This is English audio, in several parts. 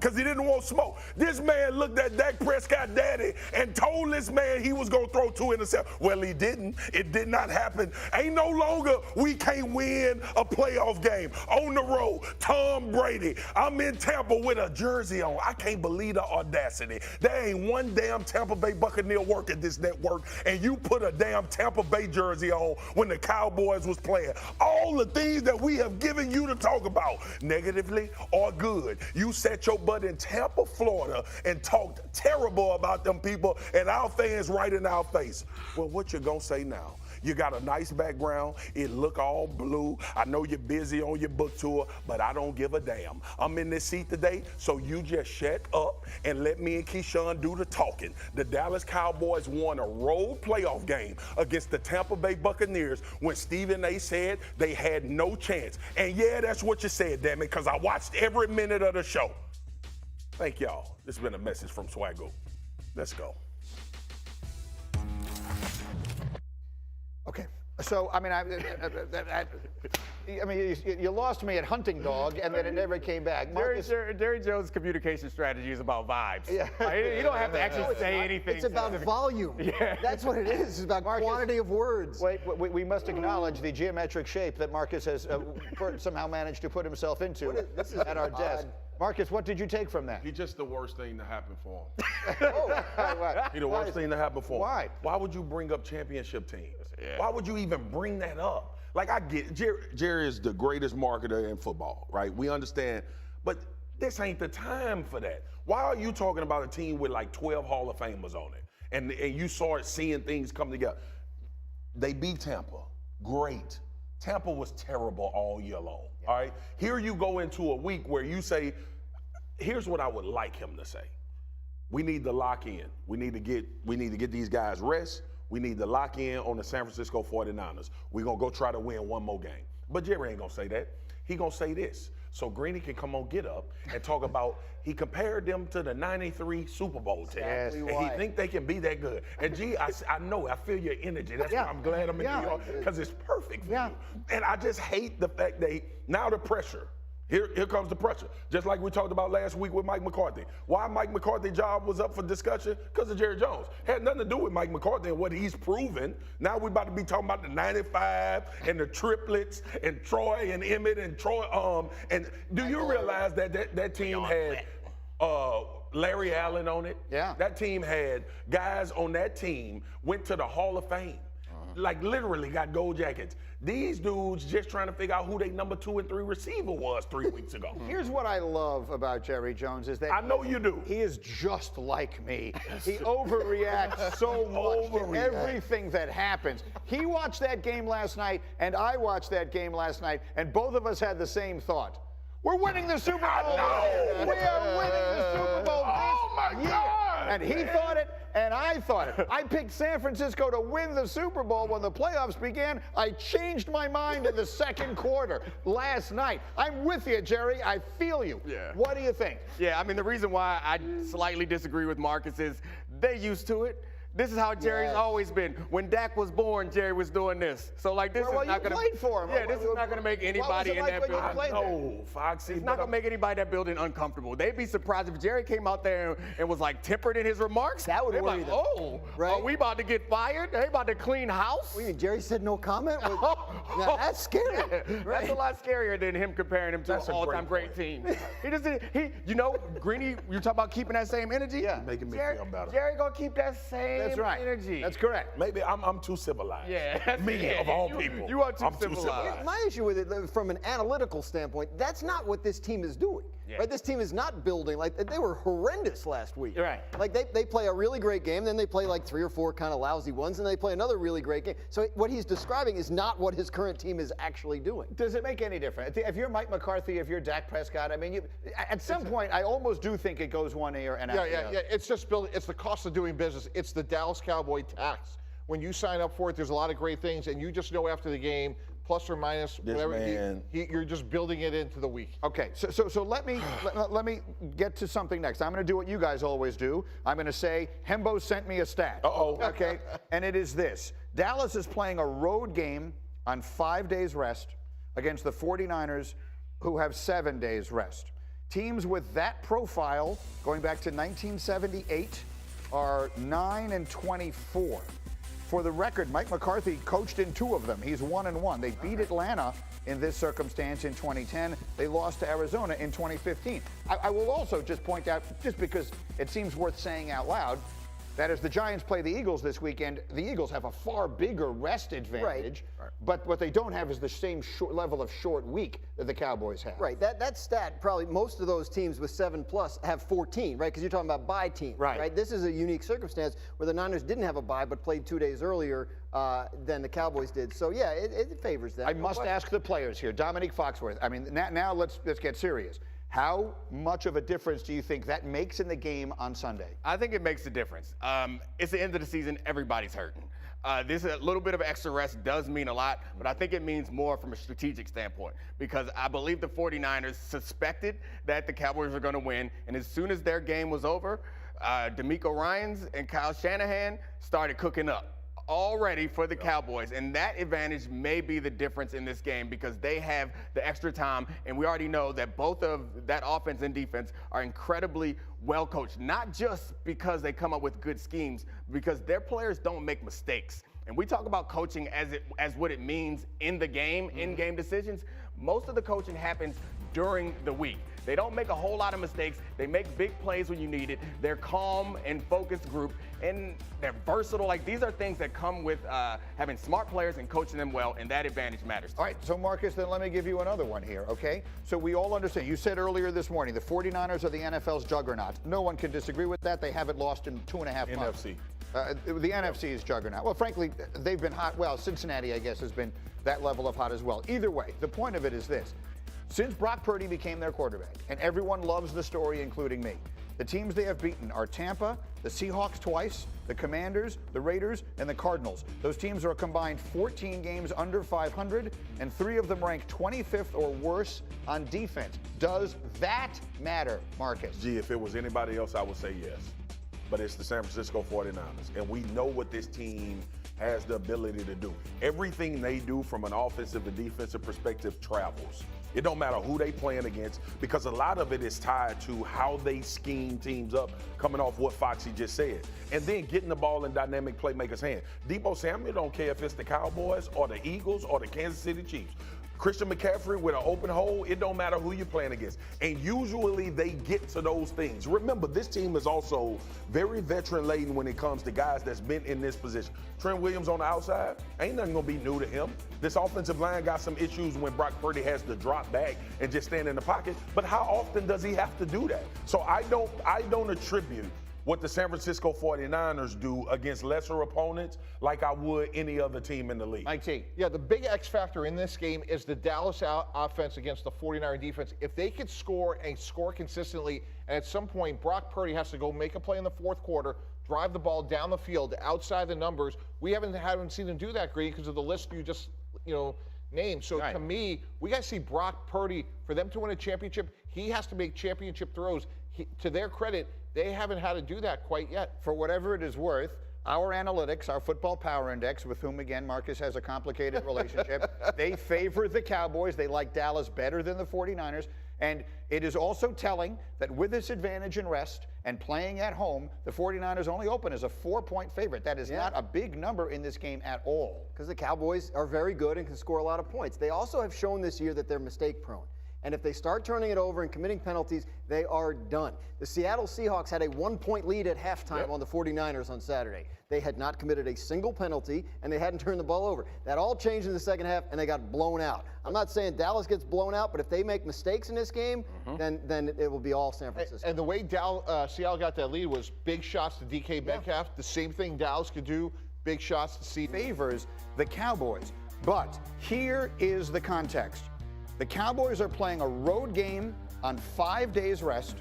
because he didn't want smoke. This man looked at Dak Prescott daddy and told this man he was going to throw 2 interceptions. Well, he didn't. It did not happen. Ain't no longer we can't win a playoff game on the road. Tom Brady, I'm in Tampa with a jersey on. I can't believe the audacity. There ain't one damn Tampa Bay Buccaneer work at this network, and you put a damn Tampa Bay jersey on when the Cowboys was playing. All the things that we have given you to talk about, negatively or good, you set your butt in Tampa, Florida, and talked terrible about them people and our fans right in our face. Well, what you gonna say now? You got a nice background. It look all blue. I know you're busy on your book tour, but I don't give a damn. I'm in this seat today, so you just shut up and let me and Keyshawn do the talking. The Dallas Cowboys won a road playoff game against the Tampa Bay Buccaneers when Stephen A. said they had no chance. And yeah, that's what you said, damn it, because I watched every minute of the show. Thank y'all. This has been a message from Swaggo. Let's go. Okay, so I mean, you lost me at hunting dog, and then it never came back. Jerry Jones' communication strategy is about vibes. Yeah. You don't have to actually say anything. It's about volume. Yeah. That's what it is. It's about quantity of words. Wait, we must acknowledge the geometric shape that Marcus has somehow managed to put himself into at our desk. Marcus, what did you take from that? He's just the worst thing to happen for him. Why? He's the worst thing to happen for him. Why? Why would you bring up championship teams? Yeah. Why would you even bring that up? Like, I get Jerry is the greatest marketer in football, right? We understand, but this ain't the time for that. Why are you talking about a team with like 12 Hall of Famers on it? And you saw it seeing things come together. They beat Tampa. Great. Tampa was terrible all year long. Yeah. All right. Here you go into a week where you say, here's what I would like him to say. We need to lock in. We need to get these guys rest. We need to lock in on the San Francisco 49ers. We're going to go try to win one more game. But Jerry ain't going to say that. He going to say this. So Greeny can come on Get Up and talk about, he compared them to the 93 Super Bowl team. Exactly. And he think they can be that good. And G, I know, I feel your energy. That's why I'm glad I'm in New York, because it's perfect for you. And I just hate the fact that now the pressure. Here comes the pressure. Just like we talked about last week with Mike McCarthy. Why Mike McCarthy's job was up for discussion? Because of Jerry Jones. Had nothing to do with Mike McCarthy and what he's proven. Now we're about to be talking about the 95 and the triplets and Troy and Emmett and Troy. And do you realize that team had Larry Allen on it? Yeah. That team had guys on that team went to the Hall of Fame. Like literally got gold jackets. These dudes just trying to figure out who their number 2 and 3 receiver was 3 weeks ago. Here's what I love about Jerry Jones is that I know you do. He is just like me. He overreacts so much to everything that happens. He watched that game last night, and I watched that game last night, and both of us had the same thought. We're winning the Super Bowl. We are winning the Super Bowl this year. And he thought it, and I thought it. I picked San Francisco to win the Super Bowl when the playoffs began. I changed my mind in the second quarter last night. I'm with you, Jerry. I feel you. Yeah. What do you think? Yeah, I mean, the reison why I slightly disagree with Marcus is they used to it. This is how Jerry's always been. When Dak was born, Jerry was doing this. So, like, this is not going to... played for him. Yeah, this is not going to make anybody in that building... No, Foxy. It's not going to make anybody in that building uncomfortable. They'd be surprised if Jerry came out there and was, like, tempered in his remarks. That would worry them. Oh, right? Are we about to get fired? They about to clean house? Wait, Jerry said no comment? Now, that's scary. Right? That's a lot scarier than him comparing him to an all-time great team. Greeny, you talk about keeping that same energy? Yeah. Making me feel better. Jerry going to keep that same energy. That's correct. Maybe I'm too civilized. Yeah. Me, of all people. You are too civilized. My issue with it, from an analytical standpoint, that's not what this team is doing. Yeah. Right? This team is not building. Like, they were horrendous last week. Right. Like, they play a really great game, then they play like 3 or 4 kind of lousy ones, and they play another really great game. So what he's describing is not what his current team is actually doing. Does it make any difference? If you're Mike McCarthy, if you're Dak Prescott, I mean, at some point, I almost do think it goes one ear and out the other. Yeah. It's just building. It's the cost of doing business. It's the Dallas Cowboy tax. When you sign up for it, there's a lot of great things, and you just know after the game, plus or minus, whatever, you're just building it into the week. Okay, so let me get to something next. I'm going to do what you guys always do. I'm going to say, Hembo sent me a stat. Uh-oh. Okay, and it is this. Dallas is playing a road game on 5 days rest against the 49ers, who have 7 days rest. Teams with that profile, going back to 1978, are 9-24. For the record, Mike McCarthy coached in 2 of them. He's 1-1. They beat Atlanta in this circumstance in 2010. They lost to Arizona in 2015. I will also just point out, just because it seems worth saying out loud, that as the Giants play the Eagles this weekend, the Eagles have a far bigger rest advantage, but what they don't have is the same level of short week that the Cowboys have. Right, that stat, probably most of those teams with 7+ have 14, right? Because you're talking about bye teams, right? This is a unique circumstance where the Niners didn't have a bye but played 2 days earlier than the Cowboys did. So yeah, it favors them. I must ask the players here. Dominique Foxworth, I mean, now let's get serious. How much of a difference do you think that makes in the game on Sunday? I think it makes a difference. It's the end of the season. Everybody's hurting. This a little bit of extra rest does mean a lot, but I think it means more from a strategic standpoint because I believe the 49ers suspected that the Cowboys were going to win, and as soon as their game was over, DeMeco Ryans and Kyle Shanahan started cooking up already for the Cowboys, and that advantage may be the difference in this game because they have the extra time, and we already know that both of that offense and defense are incredibly well coached, not just because they come up with good schemes, because their players don't make mistakes. And we talk about coaching as what it means in the game, in-game decisions. Most of the coaching happens during the week. They don't make a whole lot of mistakes. They make big plays when you need it. They're calm and focused group, and they're versatile. Like, these are things that come with having smart players and coaching them well, and that advantage matters. All right, so Marcus, then let me give you another one here, okay? So we all understand. You said earlier this morning the 49ers are the NFL's juggernaut. No one can disagree with that. They haven't lost in 2.5 months. NFC. The NFC is juggernaut. Well, frankly, they've been hot. Well, Cincinnati, I guess, has been that level of hot as well. Either way, the point of it is this. Since Brock Purdy became their quarterback, and everyone loves the story, including me, the teams they have beaten are Tampa, the Seahawks twice, the Commanders, the Raiders, and the Cardinals. Those teams are a combined 14 games under 500, and 3 of them rank 25th or worse on defense. Does that matter, Marcus? Gee, if it was anybody else, I would say yes. But it's the San Francisco 49ers, and we know what this team has the ability to do. Everything they do from an offensive and defensive perspective travels. It don't matter who they playing against because a lot of it is tied to how they scheme teams up, coming off what Foxy just said. And then getting the ball in dynamic playmakers' hand. Debo Samuel don't care if it's the Cowboys or the Eagles or the Kansas City Chiefs. Christian McCaffrey with an open hole, it don't matter who you're playing against. And usually they get to those things. Remember, this team is also very veteran-laden when it comes to guys that's been in this position. Trent Williams on the outside, ain't nothing gonna be new to him. This offensive line got some issues when Brock Purdy has to drop back and just stand in the pocket, but how often does he have to do that? So I don't attribute what the San Francisco 49ers do against lesser opponents like I would any other team in the league. Mike T. Yeah, the big X factor in this game is the Dallas offense against the 49er defense. If they could score and score consistently, and at some point Brock Purdy has to go make a play in the fourth quarter, drive the ball down the field outside the numbers, we haven't seen him do that, Grady, because of the list you just named. So to me, we got to see Brock Purdy, for them to win a championship, he has to make championship throws. To their credit, they haven't had to do that quite yet. For whatever it is worth, our analytics, our football power index, with whom, again, Marcus has a complicated relationship, they favor the Cowboys. They like Dallas better than the 49ers. And it is also telling that with this advantage in rest and playing at home, the 49ers only open as a 4-point favorite. That is not a big number in this game at all. Because the Cowboys are very good and can score a lot of points. They also have shown this year that they're mistake prone. And if they start turning it over and committing penalties, they are done. The Seattle Seahawks had a 1-point lead at halftime on the 49ers on Saturday. They had not committed a single penalty, and they hadn't turned the ball over. That all changed in the second half, and they got blown out. I'm not saying Dallas gets blown out, but if they make mistakes in this game, then it will be all San Francisco. And the way Seattle got that lead was big shots to DK Metcalf. The same thing Dallas could do, big shots to C. Favors the Cowboys. But here is the context. The Cowboys are playing a road game on 5 days rest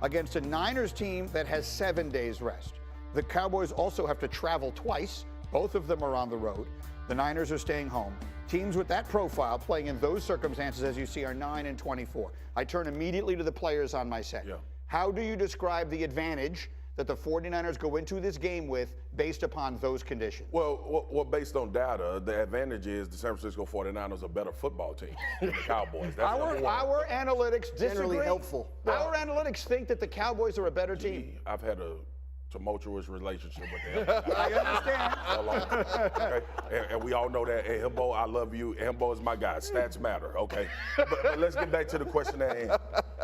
against a Niners team that has 7 days rest. The Cowboys also have to travel twice. Both of them are on the road. The Niners are staying home. Teams with that profile playing in those circumstances, as you see, are 9-24. I turn immediately to the players on my set. How do you describe the advantage that the 49ers go into this game with based upon those conditions? Well, based on data, the advantage is the San Francisco 49ers are a better football team than the Cowboys. That's number one. Our analytics disagree. Generally helpful. Our analytics think that the Cowboys are a better team. I've had a tumultuous relationship with them. I understand. Okay? And we all know that. Hey, Himbo, I love you. Himbo is my guy. Stats matter, okay? But let's get back to the question at hand.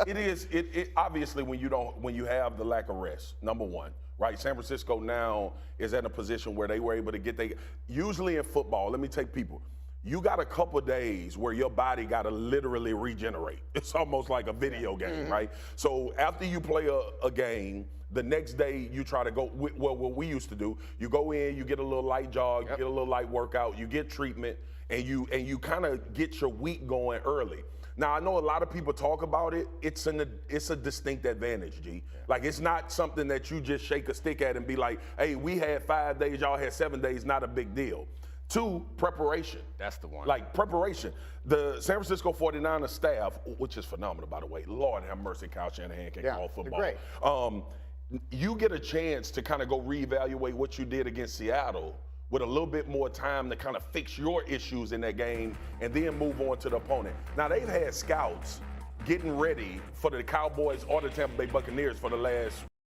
It obviously when you have the lack of rest, number one, right? San Francisco now is in a position where they were able to usually in football, let me take people. You got a couple days where your body got to literally regenerate. It's almost like a video game, right? So after you play a game, the next day you try to go, well, what we used to do, you go in, you get a little light jog, you get a little light workout, you get treatment, and you kind of get your week going early. Now, I know a lot of people talk about it. It's a distinct advantage, G. Like, it's not something that you just shake a stick at and be like, hey, we had 5 days, y'all had 7 days, not a big deal. 2, preparation. That's the one. Like, preparation. The San Francisco 49ers staff, which is phenomenal, by the way. Lord have mercy, Kyle Shanahan can call football. Great. You get a chance to kind of go reevaluate what you did against Seattle with a little bit more time to kind of fix your issues in that game and then move on to the opponent. Now, they've had scouts getting ready for the Cowboys or the Tampa Bay Buccaneers for the last